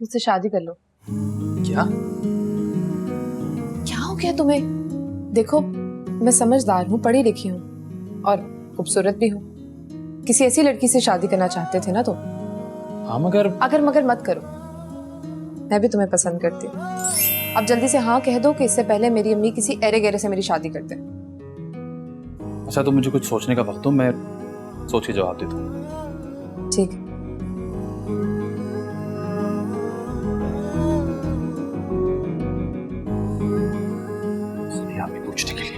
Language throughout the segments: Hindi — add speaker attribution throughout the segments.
Speaker 1: मुझसे शादी कर लो।
Speaker 2: क्या?
Speaker 1: क्या हो गया तुम्हें? देखो मैं समझदार हूँ, पढ़ी लिखी हूँ और खूबसूरत भी हूँ। किसी ऐसी लड़की से शादी करना चाहते थे ना तुम?
Speaker 2: हाँ मगर
Speaker 1: अगर मगर मत करो, मैं भी तुम्हें पसंद करती हूँ। अब जल्दी से हाँ कह दो कि इससे पहले मेरी अम्मी किसी एरे गेरे से मेरी शादी कर दे।
Speaker 2: अच्छा तो मुझे कुछ सोचने का वक्त दो, मैं सोच के जवाब देता हूँ।
Speaker 1: ठीक है।
Speaker 2: पूछने के लिए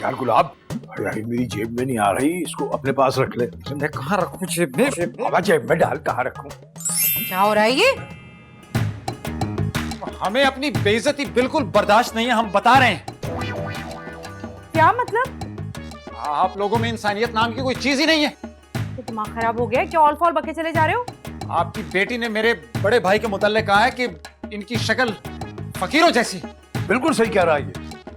Speaker 3: यार गुलाब, यार मेरी जेब में नहीं आ रही, इसको अपने पास रख ले।
Speaker 4: मैं कहाँ रखूं जेब में?
Speaker 3: बाबा जेब में डाल, कहाँ रखूं?
Speaker 5: क्या हो रहा है ये?
Speaker 4: हमें अपनी बेइज्जती बिल्कुल बर्दाश्त नहीं है, हम बता रहे हैं।
Speaker 5: क्या मतलब?
Speaker 4: आप लोगों में इंसानियत नाम की कोई चीज ही नहीं है।
Speaker 5: तो दिमाग खराब हो गया है? क्या ऑल फॉल बके चले जा रहे हो?
Speaker 4: आपकी बेटी ने मेरे बड़े भाई के मुताल्लिक कहा है कि इनकी शक्ल फकीरों जैसी।
Speaker 3: बिल्कुल सही कह रहा है ये।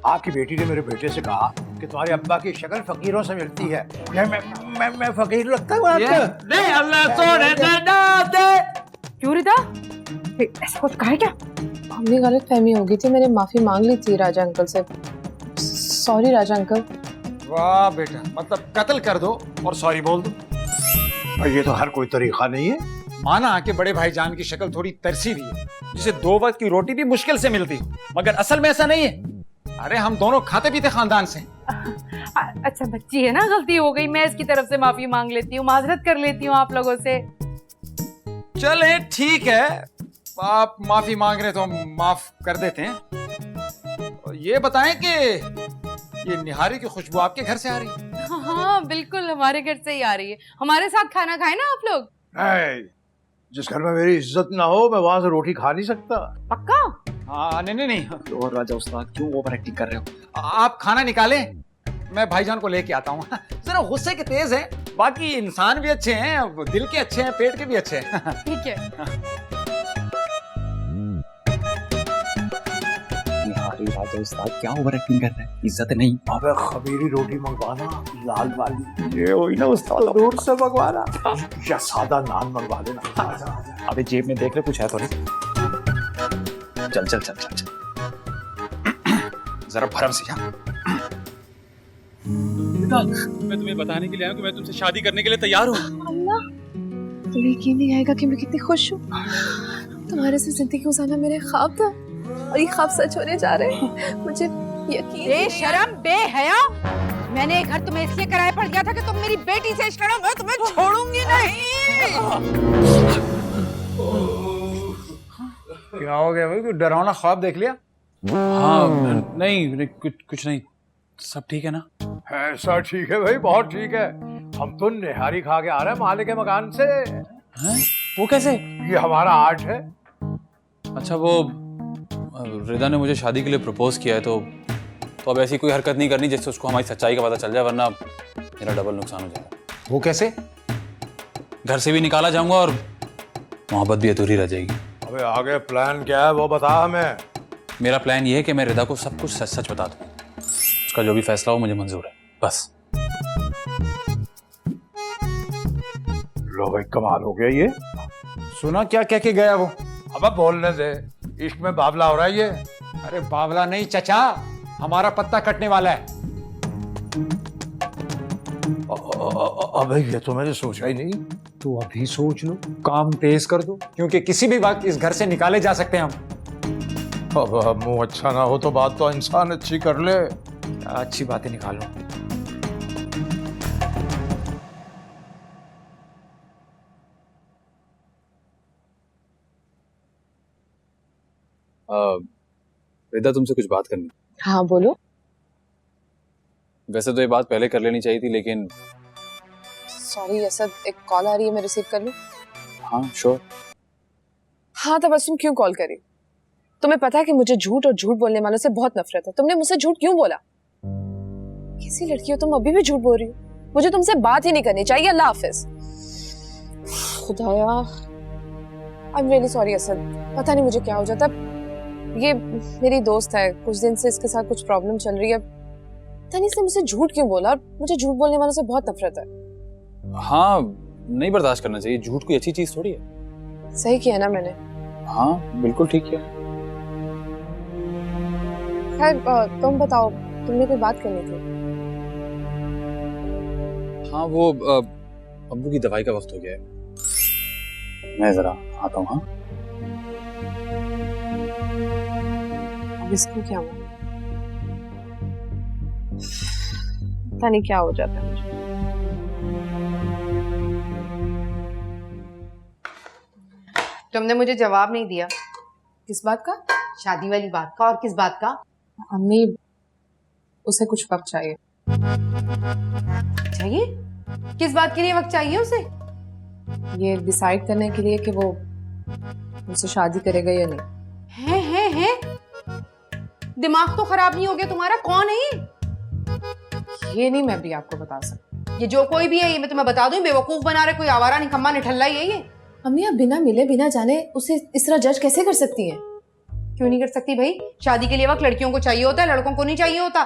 Speaker 3: आपकी बेटी ने मेरे बेटे से कहा कि तुम्हारे अब्बा की शक्ल फकीरों से मिलती है। मैं फकीर लगता हूँ आपको?
Speaker 4: नहीं, अल्लाह सोने दे।
Speaker 5: क्यों रिता? ऐसा कुछ कहा है क्या?
Speaker 1: हमने गलत फहमी हो गई थी, मैंने माफी मांग ली थी राजा अंकल से। सॉरी राजा अंकल।
Speaker 4: वाह बेटा, मतलब कत्ल कर दो और सॉरी बोल दो।
Speaker 3: भाई ये तो हर कोई तरीका नहीं है।
Speaker 4: माना कि बड़े भाईजान की शक्ल थोड़ी तरसी रही है, जिसे 2 वक्त की रोटी भी मुश्किल से मिलती, मगर असल में ऐसा नहीं है। अरे हम दोनों खाते पीते खानदान से।
Speaker 5: अच्छा बच्ची है ना, गलती हो गई, मैं इसकी तरफ से माफी मांग लेती हूँ, माजरत कर लेती हूँ आप लोगों से।
Speaker 4: चले ठीक है, आप माफी मांग रहे तो हम माफ कर देते हैं। और ये बताएं कि ये निहारी की खुशबू आपके घर से आ रही है?
Speaker 5: हाँ बिल्कुल, हमारे घर से ही आ रही है। हमारे साथ खाना खाए ना आप लोग।
Speaker 3: जिस घर में मेरी इज्जत ना हो मैं वहां से रोटी खा नहीं सकता।
Speaker 5: पक्का?
Speaker 4: हाँ नहीं।
Speaker 2: और राजा उस्ताद क्यों ओवर एक्टिंग कर रहे हो?
Speaker 4: आप खाना निकालें, मैं भाईजान को लेके आता हूँ। जरा गुस्से के तेज हैं, बाकी इंसान भी अच्छे हैं, दिल के अच्छे हैं, पेट के भी अच्छे हैं।
Speaker 5: ठीक है।
Speaker 2: निहारी राजा उस्ताद क्या ओवर एक्टिंग कर रहे हैं? इज्जत नहीं।
Speaker 3: अबे खमीरी रोटी मंगवाना, लाल वाली।
Speaker 2: ये वही ना उस्ताद,
Speaker 3: दूर से मंगवाना या सादा नान मंगवा देना। आजा आजा।
Speaker 2: अबे जेब में देख ले कुछ है तो नहीं। चल
Speaker 4: जरा भरम से जा।
Speaker 2: मैं तुम्हें बताने के लिए आया हूं कि मैं तुमसे शादी करने के लिए तैयार हूँ।
Speaker 1: अल्लाह, तुम्हें यकीन नहीं आएगा कि मैं कितनी खुश हूँ। तुम्हारे से जिंदगी गुजारना मेरे ख्वाब था और ये ख्वाब सच होने जा रहे हैं। मुझे यकीन।
Speaker 5: बेशरम, बेहया, मैंने घर तुम्हें इसलिए किराए पर दिया था कि तुम मेरी बेटी से इश्क करो। मैं तुम्हें छोड़ूंगी नहीं।
Speaker 4: क्या हो गया भाई, कोई डरावना ख्वाब देख लिया?
Speaker 2: हाँ नहीं कुछ नहीं, सब ठीक है ना?
Speaker 3: ऐसा ठीक है भाई, बहुत ठीक है। हम तो निहारी खा के आ रहे हैं मालिक के मकान से।
Speaker 2: हैं? वो कैसे?
Speaker 3: ये हमारा आर्ट है।
Speaker 2: अच्छा वो रिदा ने मुझे शादी के लिए प्रपोज किया है, तो अब ऐसी कोई हरकत नहीं करनी जिससे उसको हमारी सच्चाई का पता चल जाए, वरना मेरा डबल नुकसान हो जाएगा।
Speaker 4: वो कैसे?
Speaker 2: घर से भी निकाला जाऊंगा और मोहब्बत भी अधूरी रह जाएगी।
Speaker 3: अबे आगे प्लान क्या है वो बता हमें।
Speaker 2: मेरा प्लान ये है कि मैं रिदा को सब कुछ सच सच बता दूं। उसका जो भी फैसला हो मुझे मंजूर है, बस।
Speaker 3: लो भाई कमाल हो गया ये।
Speaker 4: सुना क्या कह के गया वो?
Speaker 3: अब बोलने दे, इश्क में बावला हो रहा है ये।
Speaker 4: अरे बावला नहीं चचा, हमारा पत्ता कटने वाला है।
Speaker 3: अबे ये तो मैंने सोचा ही नहीं।
Speaker 4: तू अभी सोच लो, काम तेज कर दो, क्योंकि किसी भी वक्त इस घर से निकाले जा सकते हैं हम।
Speaker 3: अब मुंह अच्छा ना हो तो बात तो इंसान अच्छी कर ले।
Speaker 4: क्या अच्छी बातें निकालो।
Speaker 2: रिदा तुमसे कुछ बात करनी।
Speaker 1: हाँ बोलो।
Speaker 2: वैसे तो ये बात पहले कर लेनी चाहिए थी, लेकिन
Speaker 1: सॉरी असद, एक कॉल आ रही है, मैं रिसीव कर लूं?
Speaker 2: हाँ श्योर।
Speaker 1: हाँ तो बस तुम क्यों कॉल करी? तुम्हें पता है कि मुझे झूठ और झूठ बोलने वालों से बहुत नफरत है। तुमने मुझसे झूठ क्यों बोला? कैसी लड़की हो तुम, अभी भी झूठ बोल रही हो। मुझे तुमसे बात ही नहीं करनी चाहिए। अल्लाह हाफिज। खुदाया, I am really sorry Asad, पता नहीं मुझे क्या हो जाता। ये मेरी दोस्त है, कुछ दिन से इसके साथ कुछ प्रॉब्लम चल रही है। तनी से मुझसे झूठ क्यों बोला? और मुझे झूठ बोलने वालों से बहुत नफरत है।
Speaker 2: हाँ, नहीं बर्दाश्त करना चाहिए, झूठ कोई अच्छी चीज थोड़ी है।
Speaker 1: सही किया ना मैंने।
Speaker 2: हाँ बिल्कुल ठीक किया।
Speaker 1: खैर तुम बताओ, तुमने कोई बात करनी थी?
Speaker 2: हाँ वो अब्बू की दवाई का वक्त हो गया है, मैं जरा आता हूँ। हाँ
Speaker 1: अब इसको क्या हुआ? पता नहीं क्या हो जाता है मुझे।
Speaker 5: तुमने मुझे जवाब नहीं दिया।
Speaker 1: किस बात का?
Speaker 5: शादी वाली बात का। और किस बात का?
Speaker 1: अम्मी, उसे कुछ वक्त चाहिए।
Speaker 5: चाहिए? किस बात के लिए वक्त चाहिए उसे?
Speaker 1: ये डिसाइड करने के लिए कि वो मुझसे शादी करेगा या नहीं।
Speaker 5: है दिमाग तो खराब नहीं हो गया तुम्हारा? कौन है
Speaker 1: ये नहीं मैं भी आपको बता सकती।
Speaker 5: ये जो कोई भी है, ये मैं तुम्हें बता दूं, बेवकूफ बना रहे, कोई आवारा निकम्मा निठल्ला ही है ये।
Speaker 1: अम्मी, आप बिना मिले बिना जाने उसे इस तरह जज कैसे कर सकती हैं?
Speaker 5: क्यों नहीं कर सकती भाई? शादी के लिए वक्त लड़कियों को चाहिए होता है, लड़कों को नहीं चाहिए होता।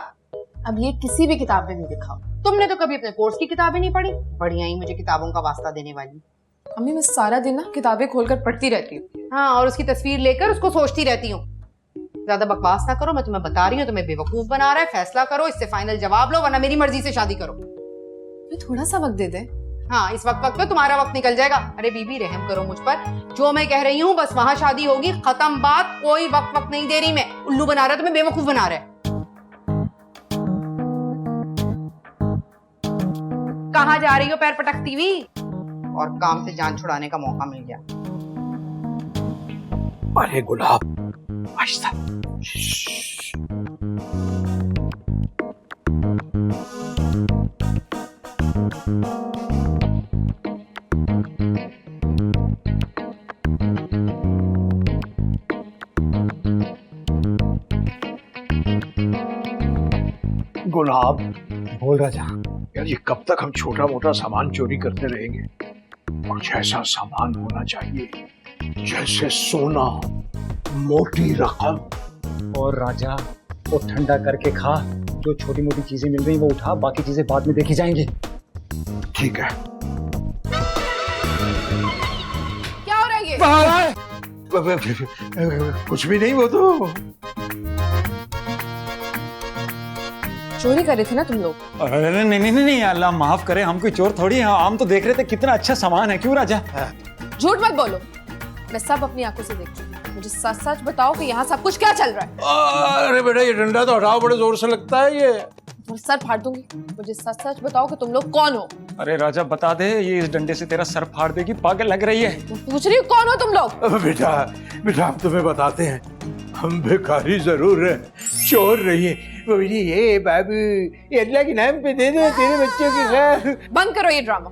Speaker 1: अब ये किसी भी किताब में नहीं लिखा।
Speaker 5: तुमने तो कभी अपने कोर्स की किताबें नहीं पढ़ी। बढ़िया ही मुझे किताबों का वास्ता देने वाली।
Speaker 1: अम्मी, मैं सारा दिन ना किताबें खोलकर पढ़ती रहती हूँ।
Speaker 5: हाँ, और उसकी तस्वीर लेकर उसको सोचती रहती हूँ। ज्यादा बकवास ना करो, मैं तुम्हें बता रही हूँ, तुम्हें बेवकूफ बना रहा है। फैसला करो, इससे फाइनल जवाब लो, वरना मेरी मर्जी से शादी करो।
Speaker 1: मैं थोड़ा सा वक्त दे दे।
Speaker 5: हाँ, इस वक्त पे तुम्हारा वक्त निकल जाएगा। अरे बीबी, रहम करो मुझ पर। जो मैं कह रही हूँ बस वहां शादी होगी, खत्म बात। कोई वक्त नहीं दे रही मैं। उल्लू बना रहा है तुम्हें, बेवकूफ बना रहा है। कहाँ जा रही हो पैर पटकती हुई? और काम से जान छुड़ाने का मौका मिल गया।
Speaker 3: अरे गुलाब, आहिस्ता। गुलाब,
Speaker 6: बोल राजा।
Speaker 3: यार ये कब तक हम छोटा मोटा सामान चोरी करते रहेंगे? कुछ ऐसा सामान होना चाहिए जैसे सोना, मोटी रकम।
Speaker 6: और राजा, वो ठंडा करके खा, जो छोटी मोटी चीजें मिल रही वो उठा, बाकी चीजें बाद में देखी जाएंगी।
Speaker 3: ठीक है।
Speaker 1: क्या हो रहा है ये?
Speaker 3: बाहर आए। कुछ भी नहीं, वो तो
Speaker 1: चोरी कर रहे थे ना तुम लोग?
Speaker 6: अरे नहीं, अल्लाह माफ करे, हम कोई चोर थोड़ी हैं। हम तो देख रहे थे कितना अच्छा सामान है। क्यों राजा?
Speaker 1: झूठ मत बोलो, मैं सब अपनी आंखों से देख चुकी हूँ। मुझे सच सच बताओ कि यहाँ सब कुछ क्या चल रहा है।
Speaker 3: अरे बेटा, ये डंडा तो हटाओ, बड़े जोर से लगता है ये।
Speaker 1: तुम्हारा सर फाड़ दूंगी। मुझे सच सच बताओ कि तुम लोग कौन हो।
Speaker 6: अरे राजा बता दे, ये इस डंडे से तेरा सर फाड़ देगी। पागल लग रही है।
Speaker 1: पूछ रही हूँ कौन हो तुम लोग।
Speaker 3: अब बेटा हम तुम्हें बताते हैं, हम भिखारी जरूर है, चोर नहीं। ये बाबू, ये अल्लाह के नाम पे दे दे तेरे बच्चों की खैर।
Speaker 1: बंद करो ये ड्रामा।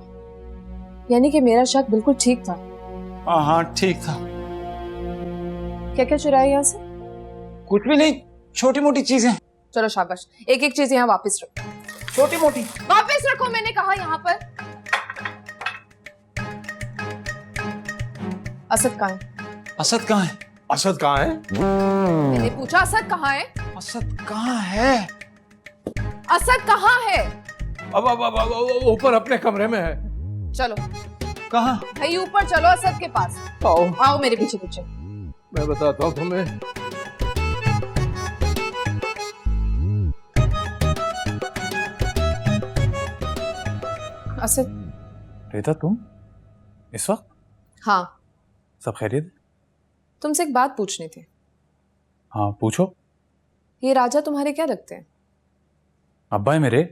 Speaker 1: यानी कि मेरा शक बिल्कुल ठीक था।
Speaker 6: हाँ ठीक था।
Speaker 1: क्या क्या चुराया यहाँ से?
Speaker 6: कुछ भी नहीं, छोटी मोटी चीजें।
Speaker 1: चलो शाबाश, एक एक चीज यहाँ वापस रखो।
Speaker 6: छोटी मोटी
Speaker 1: वापस रखो, मैंने कहा यहाँ पर। असद कहाँ है?
Speaker 6: असद कहाँ है?
Speaker 3: असद कहाँ है?
Speaker 1: मैंने पूछा असद कहाँ है?
Speaker 6: असद कहाँ है?
Speaker 1: असद कहाँ है?
Speaker 3: अब ऊपर अपने कमरे में है।
Speaker 1: चलो
Speaker 6: कहाँ?
Speaker 1: भाई ऊपर चलो, असद के पास
Speaker 3: आओ,
Speaker 1: आओ मेरे पीछे पीछे।
Speaker 3: मैं बताता हूँ तुम्हें।
Speaker 1: असद।
Speaker 2: रेता, तुम इस वक्त?
Speaker 1: हाँ,
Speaker 2: सब खैरियत?
Speaker 1: तुमसे एक बात पूछनी थी।
Speaker 2: हाँ पूछो।
Speaker 1: ये राजा तुम्हारे क्या लगते हैं?
Speaker 2: अब्बा है मेरे।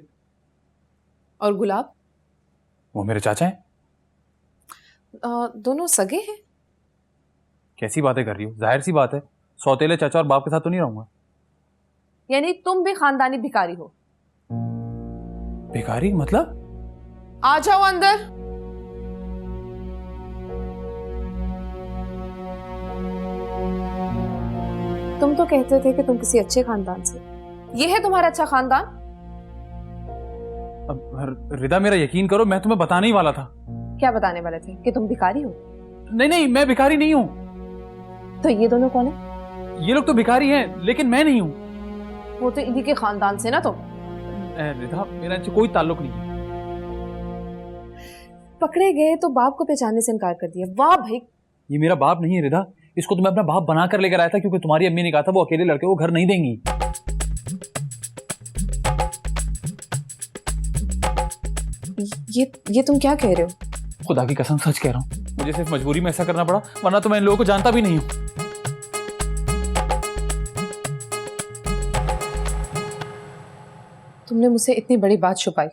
Speaker 1: और गुलाब?
Speaker 2: वो मेरे चाचा हैं।
Speaker 1: दोनों सगे हैं?
Speaker 2: कैसी बातें कर रही हो? जाहिर सी बात है, सौतेले चाचा और बाप के साथ तो नहीं रहूंगा।
Speaker 1: यानी तुम भी खानदानी भिखारी हो?
Speaker 2: भिखारी मतलब?
Speaker 1: आ जाओ अंदर। तुम तो कहते थे कि तुम किसी अच्छे खानदान से। ये है तुम्हारा अच्छा खानदान?
Speaker 2: अब रिदा, मेरा यकीन करो, मैं तुम्हें बताने ही वाला था।
Speaker 1: क्या बताने वाले थे? कि तुम भिखारी हो?
Speaker 2: नहीं, मैं भिखारी नहीं हूँ।
Speaker 1: तो ये दोनों कौन है?
Speaker 2: ये लोग तो भिखारी हैं, लेकिन मैं नहीं हूँ।
Speaker 1: वो तो इन्हीं के खानदान से ना तुम।
Speaker 2: रिधा मेरा इनसे कोई ताल्लुक नहीं है।
Speaker 1: पकड़े गए तो बाप को पहचानने से इनकार कर दिया। वाह भाई।
Speaker 2: ये मेरा बाप नहीं है रिधा, इसको तो मैं अपना बाप बना कर लेकर आया था क्योंकि तुम्हारी अम्मी ने कहा था वो अकेले लड़के को घर नहीं देंगी।
Speaker 1: ये तुम क्या कह रहे हो?
Speaker 2: खुदा की कसम सच कह रहा हूँ, मुझे सिर्फ मजबूरी में ऐसा करना पड़ा, वरना तो मैं इन लोगों को जानता भी नहीं हूँ।
Speaker 1: तुमने मुझसे इतनी बड़ी बात छुपाई।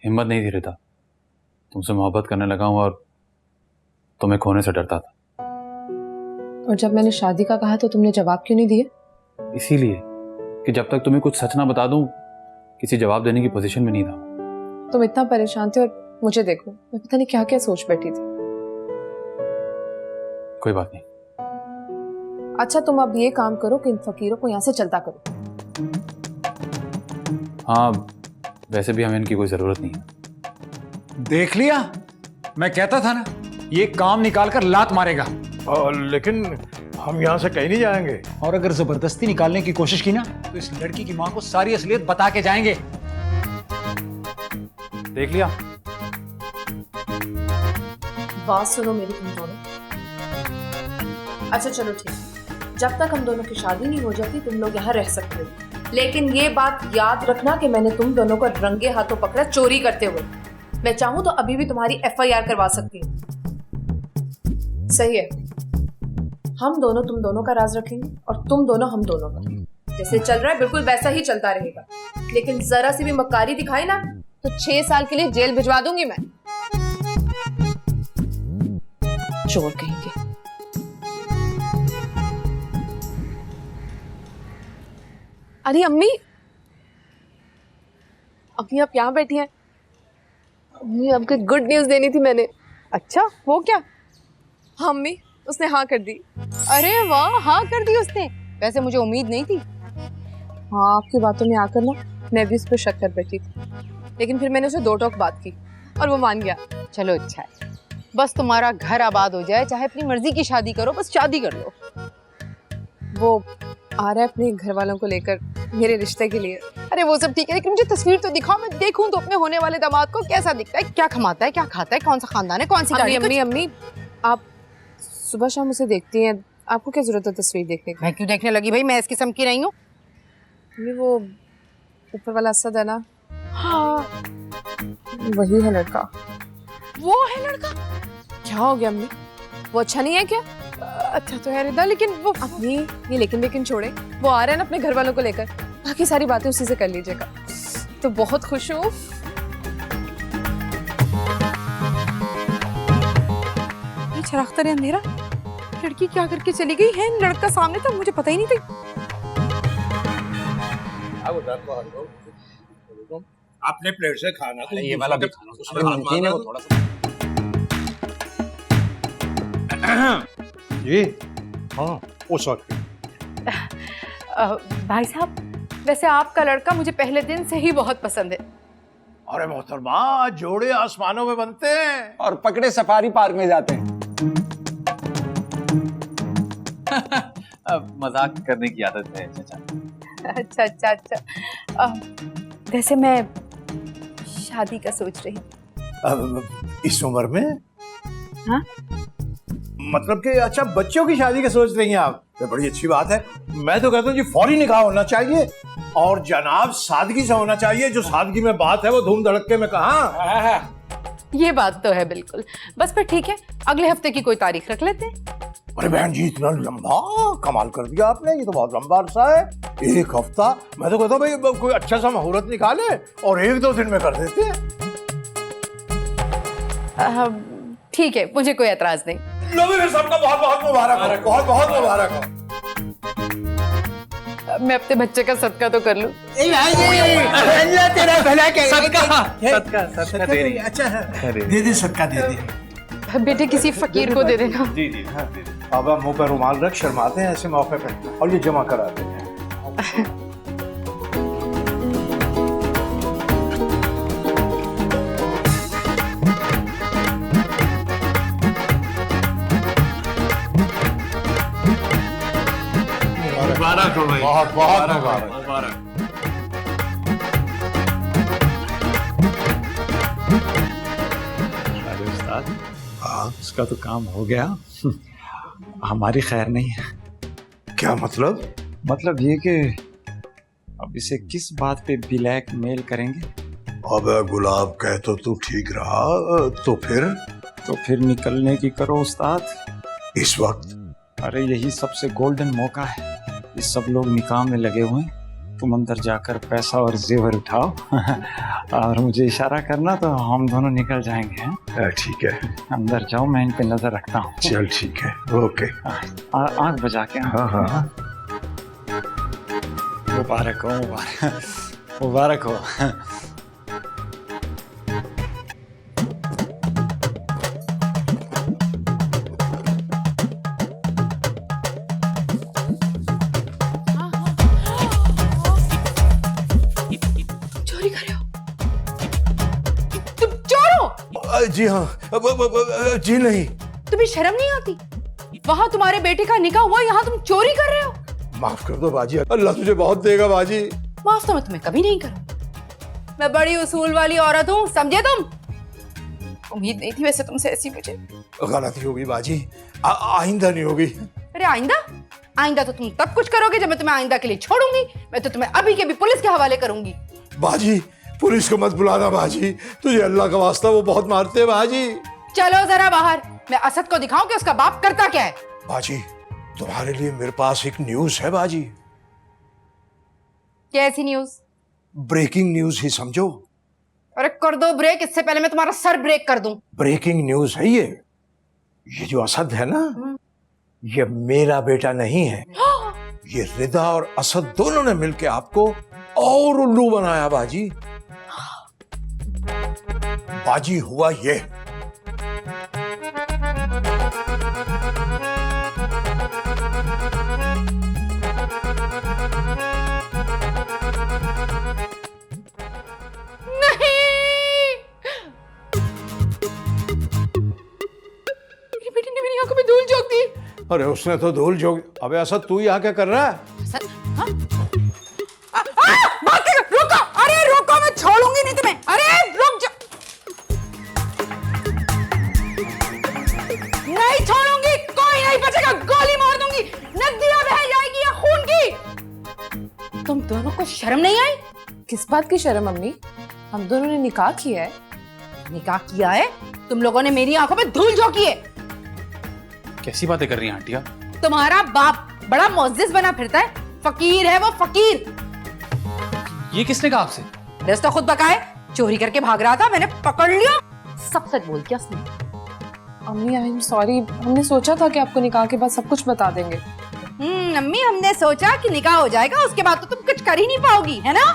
Speaker 2: हिम्मत नहीं थी रिधा, तुमसे मोहब्बत करने लगा हूँ और तुम्हें खोने से डरता था।
Speaker 1: और जब मैंने शादी का कहा तो तुमने जवाब क्यों नहीं दिए?
Speaker 2: इसीलिए कि जब तक तुम्हें कुछ सच ना बता दूं किसी जवाब देने की पोजीशन में नहीं था।
Speaker 1: तुम इतना परेशान थे और मुझे देखो, मैं पता नहीं क्या क्या सोच बैठी थी।
Speaker 2: कोई बात नहीं।
Speaker 1: अच्छा तुम अब ये काम करो कि इन फकीरों को यहाँ से चलता करो।
Speaker 2: हाँ वैसे भी हमें इनकी कोई जरूरत नहीं है।
Speaker 4: देख लिया, मैं कहता था ना ये काम निकाल कर लात मारेगा।
Speaker 3: लेकिन हम यहाँ से कहीं नहीं जाएंगे।
Speaker 4: और अगर जबरदस्ती निकालने की कोशिश की ना तो इस लड़की की मां को सारी असलियत बता के जाएंगे।
Speaker 2: देख लिया।
Speaker 1: बात सुनो मेरी तुम दोनों। अच्छा चलो ठीक, जब तक हम दोनों की शादी नहीं हो जाती तुम लोग यहाँ रह सकते हो, लेकिन ये बात याद रखना कि मैंने तुम दोनों को रंगे हाथों पकड़ा चोरी करते हुए। मैं चाहूं तो अभी भी तुम्हारी FIR करवा सकती हूँ। सही है, हम दोनों तुम दोनों का राज रखेंगे और तुम दोनों हम दोनों का। जैसे चल रहा है बिल्कुल वैसा ही चलता रहेगा, लेकिन जरा सी भी मक्कारी दिखाई ना तो 6 साल के लिए जेल भिजवा दूंगी मैं। चोर कहेंगे। अरे अम्मी, अम्मी आप यहाँ बैठी हैं। अम्मी आपको गुड न्यूज देनी थी मैंने।
Speaker 5: अच्छा वो क्या?
Speaker 1: हाँ अम्मी, उसने हाँ कर दी।
Speaker 5: अरे वाह, हाँ कर दी उसने। वैसे मुझे उम्मीद नहीं थी।
Speaker 1: हाँ आपकी बातों में आकर ना मैं भी उस पर शक कर बैठी थी, लेकिन फिर मैंने उसे 2 टोक बात की और वो मान गया।
Speaker 5: चलो अच्छा है, बस तुम्हारा घर आबाद हो जाए, चाहे अपनी मर्जी की शादी करो, बस शादी कर लो।
Speaker 1: वो आ रहा है अपने घर वालों को लेकर मेरे रिश्ते के लिए।
Speaker 5: अरे वो सब ठीक है, लेकिन मुझे तस्वीर तो दिखाओ, मैं देखूं तो अपने होने वाले दामाद को कैसा दिखता है, क्या कमाता है, क्या खाता है, कौन सा खानदान है, कौन सी गाड़ी।
Speaker 1: अम्मी अम्मी आप सुबह शाम उसे देखती हैं, आपको क्या जरूरत है तस्वीर देखने की?
Speaker 5: मैं क्यों देखने लगी भाई, मैं इस किस्म की नहीं हूँ।
Speaker 1: अम्मी वो ऊपर वाला असद है ना,
Speaker 5: हाँ
Speaker 1: वही है लड़का।
Speaker 5: वो है लड़का?
Speaker 1: क्या हो गया अम्मी, वो अच्छा नहीं है क्या?
Speaker 5: अच्छा तो है रिदा, लेकिन वो
Speaker 1: अम्मी ये लेकिन छोड़े, वो आ रहे हैं ना अपने घर वालों को लेकर, बाकी सारी बातें उसी से कर लीजिएगा। तो बहुत खुश हूँ।
Speaker 5: ये चराख्ता रे अंधेरा, लड़की क्या करके चली गई है, लड़का सामने था, मुझे पता ही नहीं था।
Speaker 3: अपने प्लेट से खाना तो
Speaker 6: ये वाला भी खाना, उसमें नमकीन है वो थोड़ा सा।
Speaker 3: जी हाँ वो सॉरी।
Speaker 5: भाई साहब, वैसे आपका लड़का मुझे पहले दिन से ही बहुत पसंद है।
Speaker 3: अरे मोहतरमा, जोड़े आसमानों में बनते हैं
Speaker 6: और पकड़े सफारी पार्क में जाते हैं। मजाक करने की आदत है चाचा।
Speaker 5: अच्छा वैसे मैं शादी का सोच रही हूँ।
Speaker 3: इस उम्र में?
Speaker 5: हाँ?
Speaker 3: मतलब कि अच्छा बच्चों की शादी का सोच रही हैं आप, तो बड़ी अच्छी बात है। मैं तो कहता हूँ जी फौरी निकाह होना चाहिए और जनाब सादगी से होना चाहिए। जो सादगी में बात है वो धूम धड़के में कहाँ।
Speaker 5: ये बात तो है बिल्कुल। बस फिर ठीक है, अगले हफ्ते की कोई तारीख रख लेते हैं।
Speaker 3: अरे बहन जी इतना लंबा कमाल कर दिया आपने, ये तो बहुत लंबा अरसा है। 1 हफ्ता? मैं तो कहता हूँ भाई कोई अच्छा सा मुहूर्त निकाले और 1-2 दिन में कर देते हैं।
Speaker 5: ठीक है, मुझे कोई एतराज नहीं।
Speaker 3: नबी में सबका बहुत बहुत मुबारक हो, बहुत बहुत मुबारक हो।
Speaker 5: मैं अपने बच्चे का सदका तो कर लूं।
Speaker 3: अल्लाह तेरा भला करे।
Speaker 6: सदका दे रही है।
Speaker 3: अच्छा दे दे, सदका दे दे।
Speaker 5: बेटे किसी फकीर को दे देना।
Speaker 6: जी जी हाँ।
Speaker 3: अब मुंह पर रुमाल रख, शर्माते हैं ऐसे मौके पे, और ये जमा करा देते हैं। मुबारक हो भाई, बहुत बहुत मुबारक।
Speaker 6: उस्ताद,
Speaker 3: हाँ,
Speaker 6: उसका तो काम हो गया। हमारी खैर नहीं है।
Speaker 3: क्या मतलब?
Speaker 6: मतलब ये कि अब इसे किस बात पे ब्लैक मेल करेंगे?
Speaker 3: अबे गुलाब, कह तो तू ठीक रहा, तो
Speaker 6: फिर निकलने की करो उस्ताद।
Speaker 3: इस वक्त?
Speaker 6: अरे यही सबसे गोल्डन मौका है। ये सब लोग निकाह में लगे हुए हैं, तुम अंदर जाकर पैसा और जेवर उठाओ और मुझे इशारा करना तो हम दोनों निकल जाएंगे। हैं?
Speaker 3: ठीक है,
Speaker 6: अंदर जाओ, मैं इन पे नजर रखता हूँ।
Speaker 3: चल ठीक है, ओके।
Speaker 6: आँख बजा के।
Speaker 3: हाँ हाँ।
Speaker 6: मुबारक हो, मुबारक मुबारक हो।
Speaker 5: चोरी कर रहे हो? तुम चोर हो?
Speaker 3: जी हाँ, जी नहीं।
Speaker 5: तुम्हें शर्म नहीं आती? वहाँ तुम्हारे बेटे का निकाह हुआ, यहाँ तुम चोरी कर रहे हो?
Speaker 3: माफ कर दो बाजी, अल्लाह तुझे बहुत देगा बाजी।
Speaker 5: माफ तो मैं तुम्हें कभी नहीं करूँ। मैं बड़ी उसूल वाली औरत हूँ, समझे तुम? उम्मीद नहीं थी वैसे तुमसे ऐसी मुझे।
Speaker 3: गलती होगी बाजी, आइंदा नहीं होगी।
Speaker 5: अरे आइंदा? आइंदा तो तुम तब कुछ करोगे जब मैं तुम्हें आइंदा के लिए छोड़ूंगी। मैं तो तुम्हें अभी के भी पुलिस के हवाले करूंगी।
Speaker 3: बाजी, पुलिस को मत बुलाना बाजी, तुझे अल्लाह का वास्ता वो बहुत मारते हैं बाजी।
Speaker 5: चलो जरा बाहर, मैं असद को दिखाऊं कि उसका बाप करता क्या है।
Speaker 3: बाजी, तुम्हारे लिए मेरे पास एक न्यूज है बाजी।
Speaker 5: कैसी न्यूज?
Speaker 3: ब्रेकिंग न्यूज ही समझो।
Speaker 5: अरे कर दो ब्रेक, इससे पहले मैं तुम्हारा सर ब्रेक कर दूं।
Speaker 3: ब्रेकिंग न्यूज है ये जो असद है ना, ये मेरा बेटा नहीं है। ये रिदा और असद दोनों ने मिलकर आपको और उल्लू बनाया बाजी। बाजी हुआ ये, अरे उसने तो धूल झोंक। अबे असद, तू यहाँ क्या कर रहा है?
Speaker 5: रुको, अरे रुको, मैं छोड़ूंगी नहीं तुम्हें। अरे रुक जा, नहीं छोड़ूंगी, कोई नहीं बचेगा, गोली मार दूंगी, नदियां बह जाएगी या खून की। तुम दोनों को शर्म नहीं आई?
Speaker 1: किस बात की शर्म अम्मी? हम दोनों ने निकाह किया है।
Speaker 5: निकाह किया है? तुम लोगों ने मेरी आंखों में धूल झोंकी है।
Speaker 2: कैसी बातें कर रही हैं आंटी आप?
Speaker 5: तुम्हारा बाप बड़ा मुअज्जिज बना फिरता है, फकीर है वो, फकीर।
Speaker 2: ये किसने कहा आपसे?
Speaker 5: दस तो खुद बकाए, चोरी करके भाग रहा था, मैंने पकड़ लिया। सब सच बोल क्या उसने?
Speaker 1: अम्मी आई एम सॉरी, हमने सोचा था कि आपको निकाह के बाद सब कुछ बता देंगे।
Speaker 5: अम्मी, हमने सोचा कि निकाह हो जाएगा, उसके बाद तो तुम कुछ कर ही नहीं पाओगी, है ना?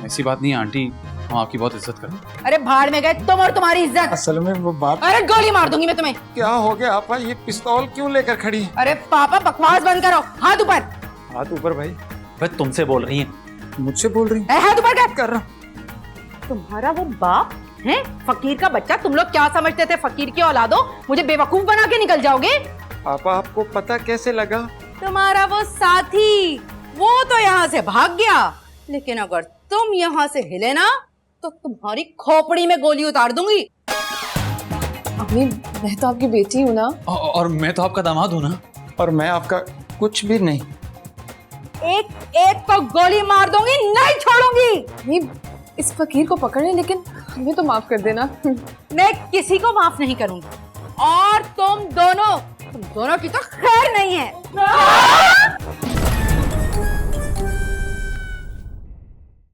Speaker 2: ऐसी बात नहीं है आंटी, हम आपकी बहुत इज्जत करते हैं।
Speaker 5: अरे भाड़ में गए तुम और तुम्हारी इज्जत।
Speaker 6: असल में वो बात।
Speaker 5: अरे गोली मार दूंगी मैं तुम्हें।
Speaker 4: क्या हो गया आपा, ये पिस्तौल क्यों लेकर खड़ी है?
Speaker 5: अरे पापा, बकवास बंद करो, हाथ ऊपर।
Speaker 6: हाथ ऊपर भाई।
Speaker 2: भाई तुमसे बोल रही हैं।
Speaker 6: मुझसे बोल रही?
Speaker 5: हाथ ऊपर कर रहा हूं। तुम्हारा वो बाप है फकीर का बच्चा। तुम लोग क्या समझते थे फकीर की औलादो, मुझे बेवकूफ बना के निकल जाओगे?
Speaker 4: आपा, आपको पता कैसे लगा?
Speaker 5: तुम्हारा वो साथी, वो तो यहाँ से भाग गया, लेकिन अगर तुम यहाँ से हिले ना तो तुम्हारी खोपड़ी में गोली उतार दूंगी।
Speaker 1: अम्मी, मैं तो आपकी बेटी हूँ ना।
Speaker 2: और मैं तो आपका दामाद हूँ ना।
Speaker 6: और मैं आपका कुछ भी नहीं।
Speaker 5: एक एक को गोली मार दूंगी, नहीं छोड़ूंगी।
Speaker 1: अम्मी, इस फकीर को पकड़े, लेकिन हमें तो माफ कर देना।
Speaker 5: मैं किसी को माफ नहीं करूंगी, और तुम दोनों की तो खैर नहीं है।